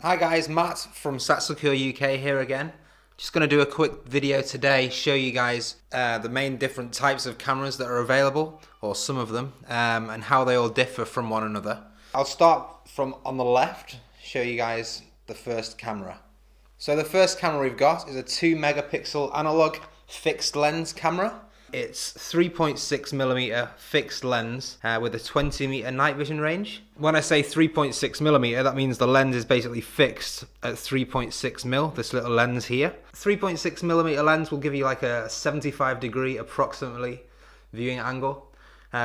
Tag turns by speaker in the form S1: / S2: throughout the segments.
S1: Hi guys, Matt from Satsecure UK here again. Just going to do a quick video today, show you guys the main different types of cameras that are available, or some of them, and how they all differ from one another. I'll start from on the left, show you guys the first camera. So the first camera we've got is a 2 megapixel analog fixed lens camera. It's 3.6mm fixed lens with a 20m night vision range. When I say 3.6mm, that means the lens is basically fixed at 3.6mm, this little lens here. 3.6mm lens will give you like a 75-degree approximately viewing angle,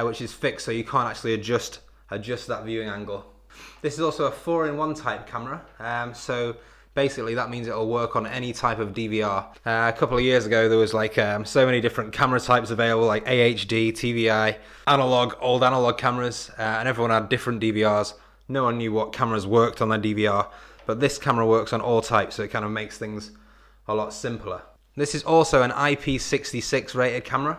S1: which is fixed, so you can't actually adjust that viewing angle. This is also a 4-in-1 type camera, so basically that means it'll work on any type of DVR. A couple of years ago there was like so many different camera types available, like AHD, TVI, old analog cameras, and everyone had different DVRs. No one knew what cameras worked on their DVR, but this camera works on all types, so it kind of makes things a lot simpler. This is also an IP66 rated camera.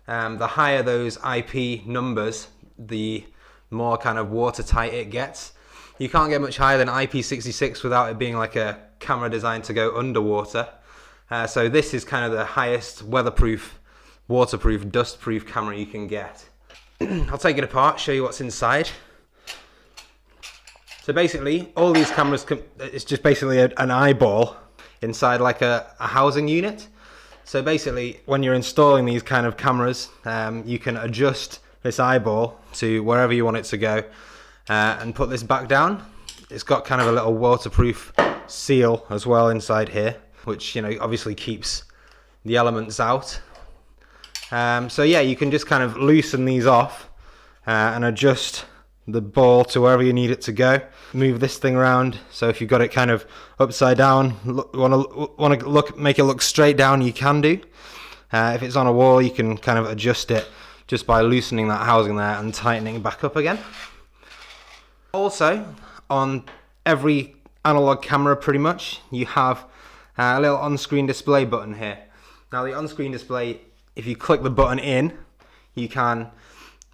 S1: The higher those IP numbers, the more kind of watertight it gets. You can't get much higher than IP66 without it being like a camera designed to go underwater. So this is kind of the highest weatherproof, waterproof, dustproof camera you can get. I'll take it apart, show you what's inside. So basically, all these cameras, it's just basically an eyeball inside like a housing unit. So basically, when you're installing these kind of cameras, you can adjust this eyeball to wherever you want it to go. And put this back down. It's got kind of a little waterproof seal as well inside here, which, you know, obviously keeps the elements out. So yeah, you can just kind of loosen these off and adjust the ball to wherever you need it to go. Move this thing around, so if you've got it kind of upside down, want to make it look straight down, you can do. If it's on a wall, you can kind of adjust it just by loosening that housing there and tightening it back up again. Also, on every analog camera pretty much, you have a little on-screen display button here. Now the on-screen display, if you click the button in, you can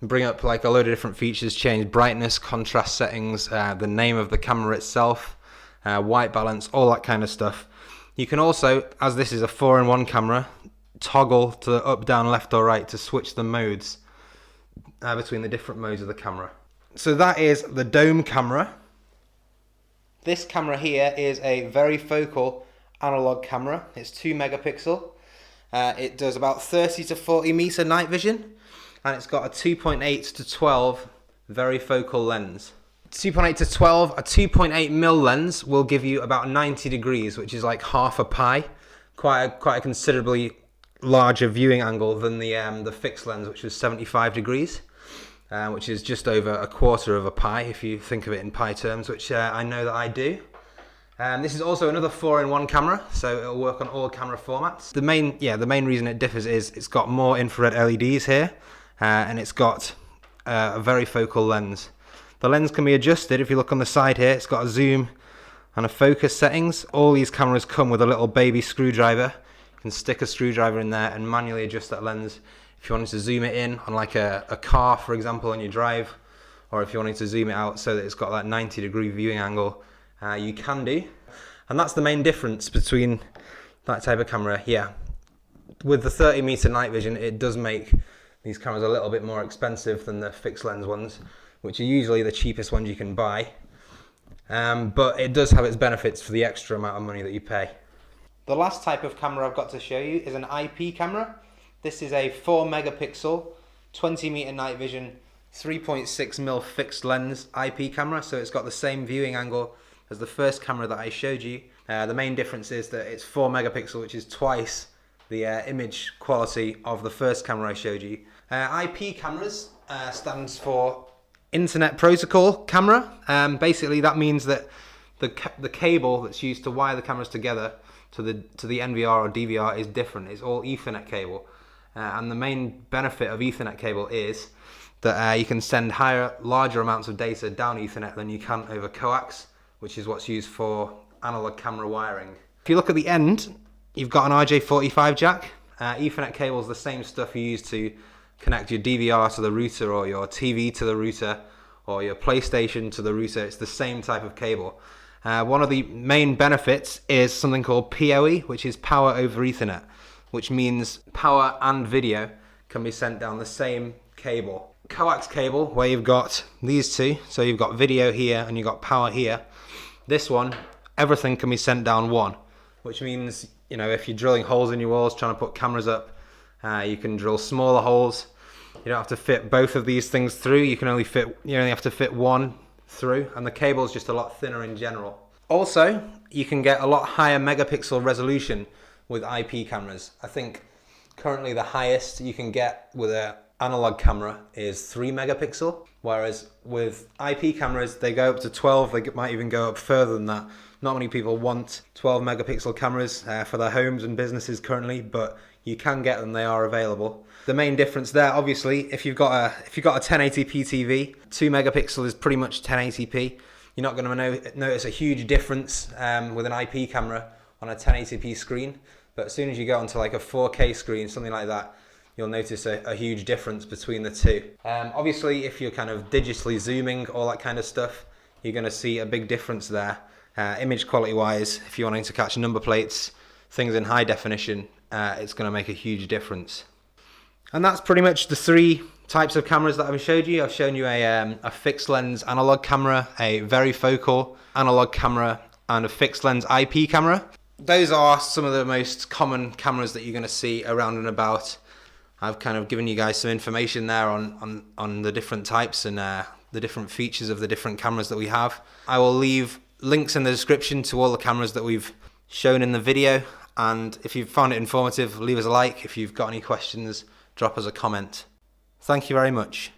S1: bring up like a load of different features, change brightness, contrast settings, the name of the camera itself, white balance, all that kind of stuff. You can also, as this is a 4-in-1 camera, toggle to the up, down, left or right to switch the modes between the different modes of the camera. So that is the dome camera. This camera here is a very focal analog camera. It's 2 megapixel. It does about 30 to 40 meter night vision, and it's got a 2.8 to 12 very focal lens. 2.8 to 12, a 2.8mm lens will give you about 90 degrees, which is like half a pi. Quite a considerably larger viewing angle than the fixed lens, which was 75 degrees. Which is just over a quarter of a pi if you think of it in pi terms, which I know that I do. This is also another 4-in-1 camera, so it'll work on all camera formats. The main reason it differs is it's got more infrared LEDs here, and it's got a very focal lens. The lens can be adjusted. If you look on the side here, it's got a zoom and a focus settings. All these cameras come with a little baby screwdriver. You can stick a screwdriver in there and manually adjust that lens. If you wanted to zoom it in on like a car, for example, on your drive, or if you wanted to zoom it out so that it's got that 90-degree viewing angle, you can do. And that's the main difference between that type of camera. Yeah, with the 30-meter night vision, it does make these cameras a little bit more expensive than the fixed lens ones, which are usually the cheapest ones you can buy. But it does have its benefits for the extra amount of money that you pay. The last type of camera I've got to show you is an IP camera. This is a 4 megapixel, 20 meter night vision, 3.6mm fixed lens IP camera, so it's got the same viewing angle as the first camera that I showed you. The main difference is that it's 4 megapixel, which is twice the image quality of the first camera I showed you. IP cameras stands for Internet Protocol Camera. Basically that means that the cable that's used to wire the cameras together to the NVR or DVR is different. It's all Ethernet cable. And the main benefit of Ethernet cable is that you can send larger amounts of data down Ethernet than you can over coax, which is what's used for analog camera wiring. If you look at the end, you've got an RJ45 jack. Ethernet cable is the same stuff you use to connect your DVR to the router, or your TV to the router, or your PlayStation to the router. It's the same type of cable. One of the main benefits is something called PoE, which is power over Ethernet, which means power and video can be sent down the same cable. Coax cable, where you've got these two, so you've got video here and you've got power here. This one, everything can be sent down one, which means, you know, if you're drilling holes in your walls trying to put cameras up, you can drill smaller holes. You don't have to fit both of these things through. You only have to fit one through, and the cable is just a lot thinner in general. Also, you can get a lot higher megapixel resolution with IP cameras. I think currently the highest you can get with an analog camera is 3 megapixel, whereas with IP cameras they go up to 12. They might even go up further than that. Not many people want 12 megapixel cameras for their homes and businesses currently, but you can get them. They are available. The main difference there, obviously, if you've got a 1080p TV, 2 megapixel is pretty much 1080p. You're not going to notice a huge difference with an IP camera on a 1080p screen, but as soon as you go onto like a 4K screen, something like that, you'll notice a huge difference between the two. Obviously, if you're kind of digitally zooming, all that kind of stuff, you're going to see a big difference there. Image quality wise, if you're wanting to catch number plates, things in high definition, it's going to make a huge difference. And that's pretty much the 3 types of cameras that I've showed you. I've shown you a fixed lens analog camera, a varifocal analog camera, and a fixed lens IP camera. Those are some of the most common cameras that you're going to see around and about. I've kind of given you guys some information there on the different types and the different features of the different cameras that we have. I will leave links in the description to all the cameras that we've shown in the video, and if you've found it informative, leave us a like. If you've got any questions, drop us a comment. Thank you very much.